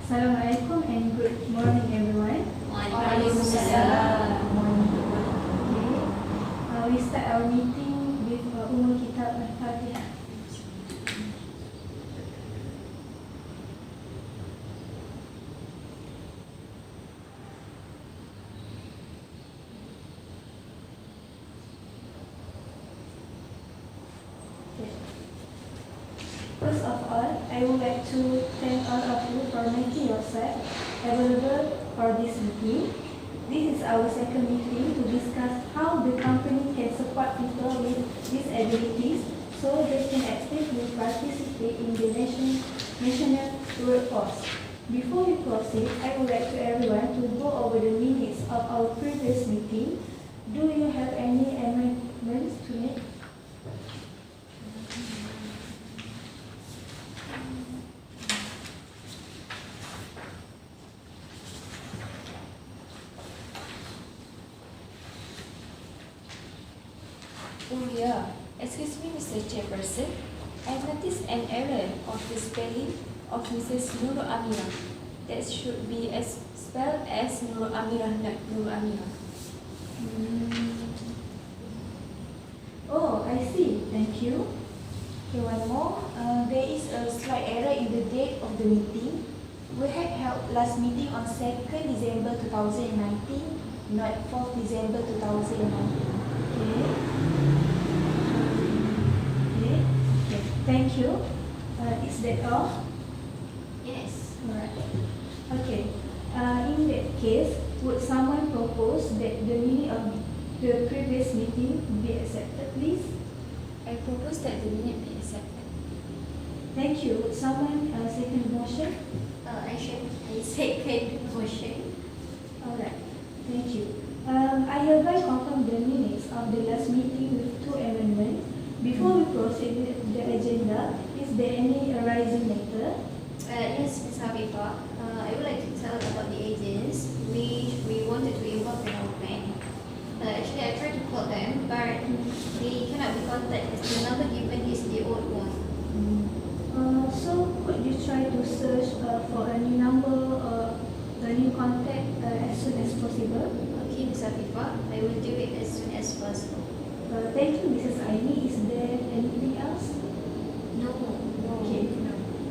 Assalamualaikum and good morning everyone. Waalaikumsalam. Okay. We start our meeting with Kitab Al-Fatihah. First of all, I would like to thank all of you for making yourself available for this meeting. This is our second meeting to discuss how the company can support people with disabilities so they can actively participate in the national workforce. Before we proceed, I would like to everyone to go over the minutes of our previous meeting. Do you have any amendments to make? Oh yeah, excuse me Mr. Chairperson, I noticed an error of the spelling of Mrs. Nurul Amirah. That should be spelled as Nurul Amirah, not Nurul Amirah. Oh, I see. Thank you. Okay, one more. There is a slight error in the date of the meeting. We had held last meeting on 2nd December 2019, not 4th December 2019. Okay. Thank you. Is that all? Yes. Alright. Okay. In that case, would someone propose that the minute of the previous meeting be accepted, please? I propose that the minute be accepted. Thank you. Would someone second the motion? I second the motion. Alright. Thank you. I hereby confirm the minutes of the last meeting with 2 amendments. Before we proceed with the agenda, is there any arising matter? Yes, Ms. Habibah. I would like to tell about the agents which we wanted to involve in our plan. Actually, I tried to call them, but they cannot be contacted as the number given is the old one. So, could you try to search for a new number or a new contact as soon as possible? Okay, Ms. Habibah, I will do it as soon as possible. Thank you, Mrs. Aini. Is there anything else? No. Okay.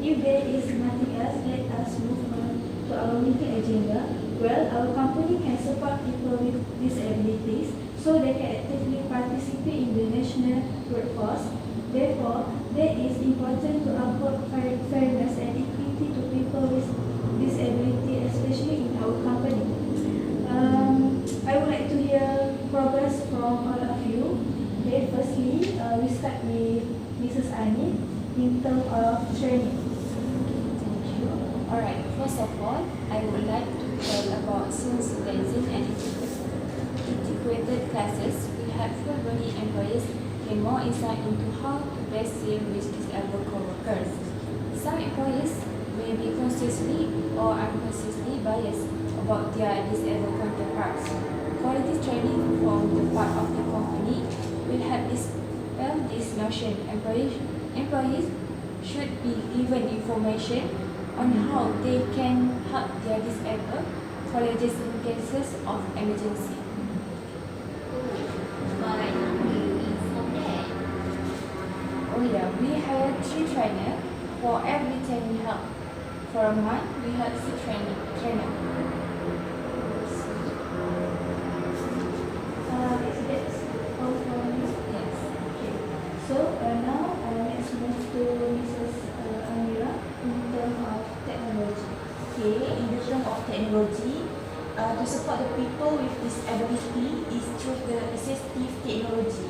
If there is nothing else, let us move on to our meeting agenda. Well, our company can support people with disabilities so they can actively participate in the national workforce. Therefore, it is important to uphold fairness and equity to people with disability, especially in our company. I would like to hear progress from all of you. Okay, firstly, we start with Mrs. Ani in terms of training. Thank you. Alright, first of all, I would like to tell about sensitizing and integrated classes. We have full-body employees gain more insight into how to best deal with disabled co-workers. Some employees may be consciously or unconsciously biased about their disabled counterparts. Quality training from the part of the company will help dispel this notion. Employees should be given information on how they can help their disabled colleagues in cases of emergency. But you inform that. Oh yeah, we hire 3 trainers for every time we help. For a month, we have 6 trainer. That's all from you. Yes. Okay. So now let's move to Mrs. Amira in terms of technology. Okay, in the term of technology, to support the people with disability is through the assistive technology.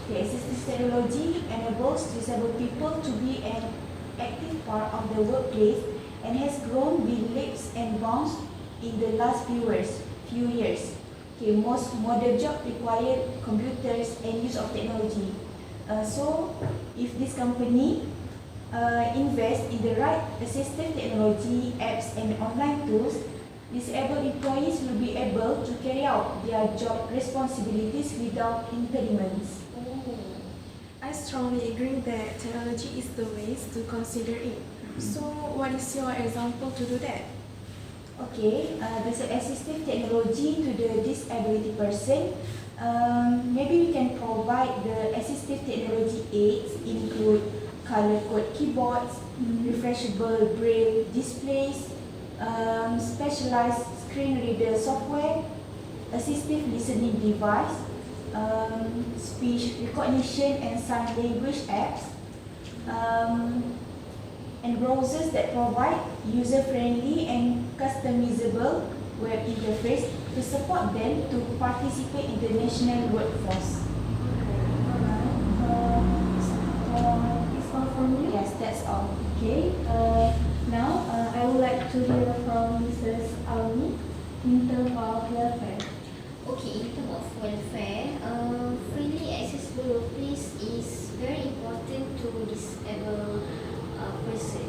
The assistive technology enables disabled people to be an active part of the workplace and has grown with leaps and bounds in the last few years. Okay, most modern jobs require computers and use of technology. So, if this company invest in the right assistive technology, apps and online tools, disabled employees will be able to carry out their job responsibilities without impediments. I strongly agree that technology is the way to consider it. So what is your example to do that? Okay, there's an assistive technology to the disability person. Maybe we can provide the assistive technology aids include color code keyboards, refreshable braille displays, specialized screen reader software, assistive listening device, speech recognition and sign language apps, um, and browsers that provide user-friendly and customizable web interface to support them to participate in the national workforce. It's all from you? Yes, that's all. Okay. Now, I would like to hear from Mrs. Almi in terms of welfare. Okay, in terms of welfare, freely accessible workplace is very important to disabled person.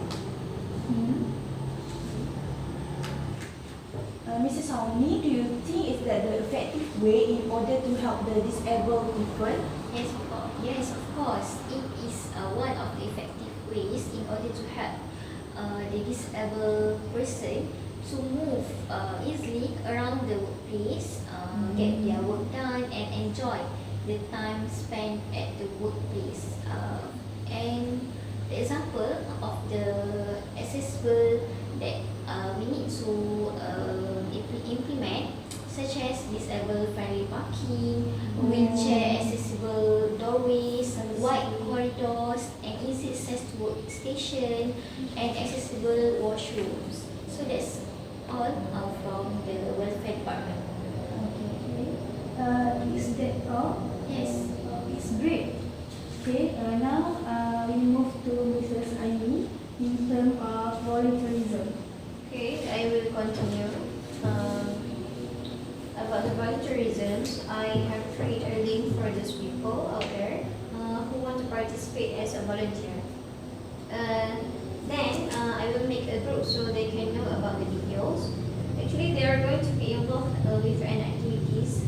Mrs. Auni, do you think is that the effective way in order to help the disabled people? Yes, of course. Yes, of course. It is one of the effective ways in order to help the disabled person to move easily around the workplace, get their work done, and enjoy the time spent at the workplace. And the example of the accessible that we need to implement, such as disabled friendly parking, wheelchair accessible doorways, wide corridors, and easy access to workstation, and accessible washrooms. So that's all from the welfare department. Okay. Is that all? Yes. It's great. Okay. Now we move to Mrs. Aini in terms of volunteerism. Okay, I will continue. About the volunteerism, I have created a link for those people out there who want to participate as a volunteer. Then I will make a group so they can know about the details. Actually, they are going to be involved with an activities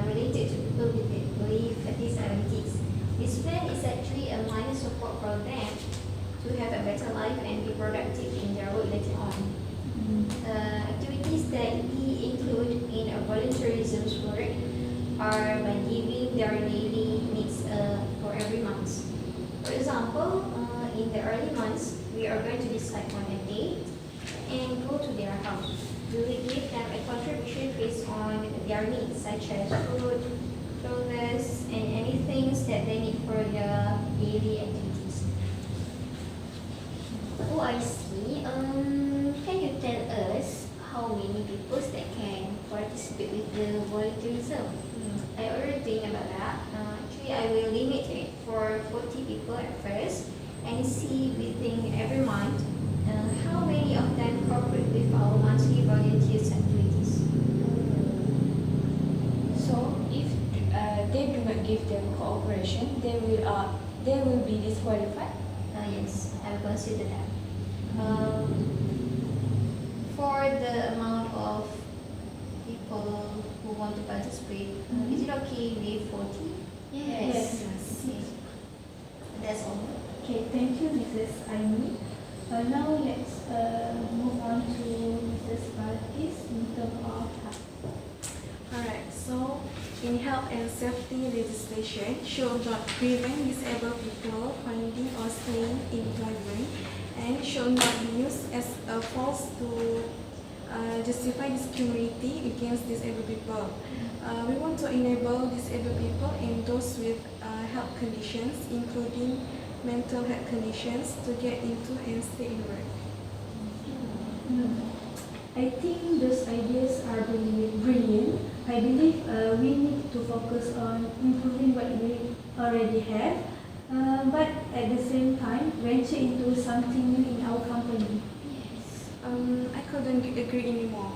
related to people with disabilities. This plan is actually a minor support for them to have a better life and be productive in their work later on. Activities that we include in a volunteerism work are by giving their daily needs for every month. For example, in the early months, we are going to decide on a date and go to their house. We will give them a contribution based on their needs, such as food, clothes, and anything that they need for their daily activities. Oh, I see. Can you tell us how many people that can participate with the volunteerism? I already think about that. Actually, I will limit it for 40 people at first and see within every month how many of them cooperate with our monthly volunteers activities. So if they do not give their cooperation, they will be disqualified. Yes, I will consider that. For the amount of people who want to participate, is it okay with 40? Yes. Okay. That's all. Okay, thank you, Mrs. Aini. Now let's move on to Mrs. Balkis in terms of health. Alright, so in health and safety legislation should not prevent disabled people finding or staying in employment and should not be used as a force to justify discriminating against disabled people. We want to enable disabled people and those with health conditions, including mental health conditions, to get into and stay in work. I think those ideas are brilliant. I believe we need to focus on improving what we already have, but at the same time venture into something new in our company. I couldn't agree anymore.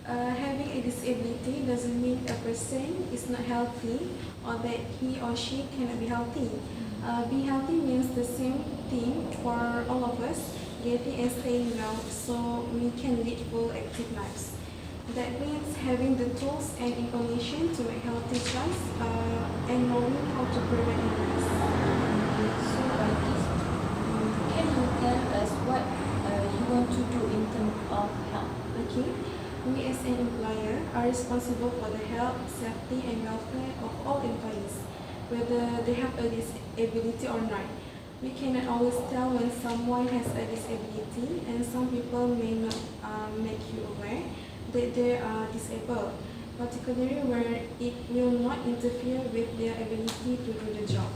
Having a disability doesn't mean a person is not healthy or that he or she cannot be healthy. Be healthy means the same thing for all of us, getting and staying well so we can lead full active lives. That means having the tools and information to make healthy choice and knowing how to prevent illness. So by this, can you tell us what of health. Okay. We as an employer are responsible for the health, safety and welfare of all employees, whether they have a disability or not. We cannot always tell when someone has a disability, and some people may not make you aware that they are disabled, particularly where it will not interfere with their ability to do the job.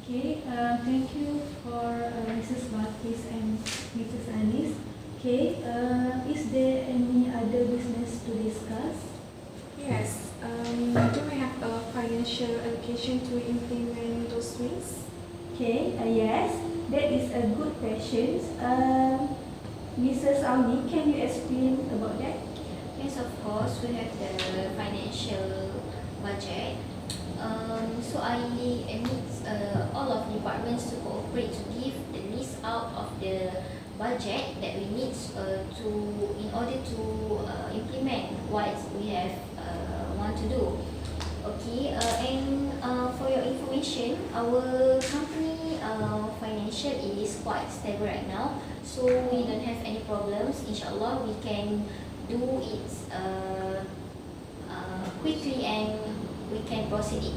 Okay, thank you for Mrs. Marquis and Mrs. Anis. Okay, is there any other business to discuss? Yes, do we have a financial allocation to implement those ways? Okay, yes, that is a good question. Mrs. Auni, can you explain about that? Yes, of course, we have the financial budget. So I need all of departments to cooperate to give the list out of the budget that we need in order to implement what we have want to do. Okay, and for your information, our company financial is quite stable right now, so we don't have any problems. Inshallah, we can do it quickly and we can proceed it.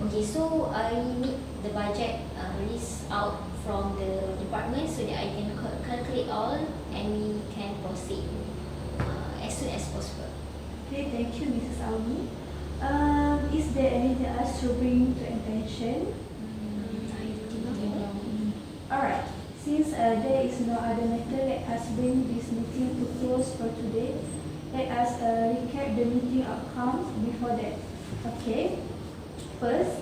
Okay, so I need the budget list out from the department so that I can calculate all and we can proceed as soon as possible. Okay, thank you, Mrs. Auni. Is there anything else to bring to attention? Alright, since there is no other matter, let us bring this meeting to close for today. Let us recap the meeting outcomes before that. Okay. First,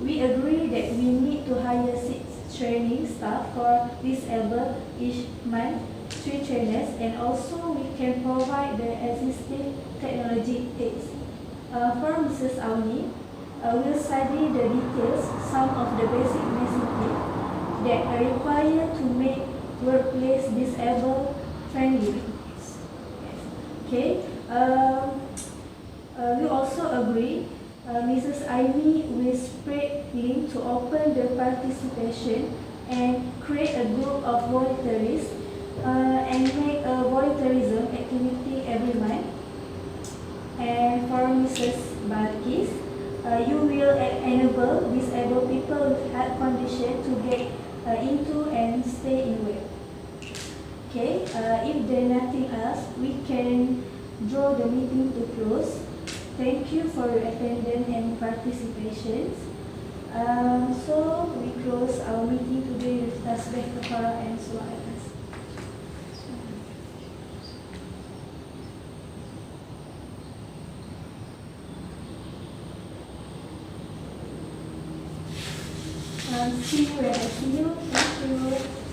we agree that we need to hire 6 training staff for disabled each month, 3 trainers, and also we can provide the existing technology aids. For Mrs. Auni, we'll study the details, some of the basic necessities that are required to make workplace disabled friendly. Okay. We also agree Mrs. Aini will spread link to open the participation and create a group of volunteers and make a volunteerism activity every month. And for Mrs. Balkis, you will enable disabled people with health condition to get into and stay in work. Okay, if there nothing else, we can draw the meeting to close. Thank you for your attendance and participation. So we close our meeting today with tasbih kafara and surah Al-Nas. See you when I see you. Thank you.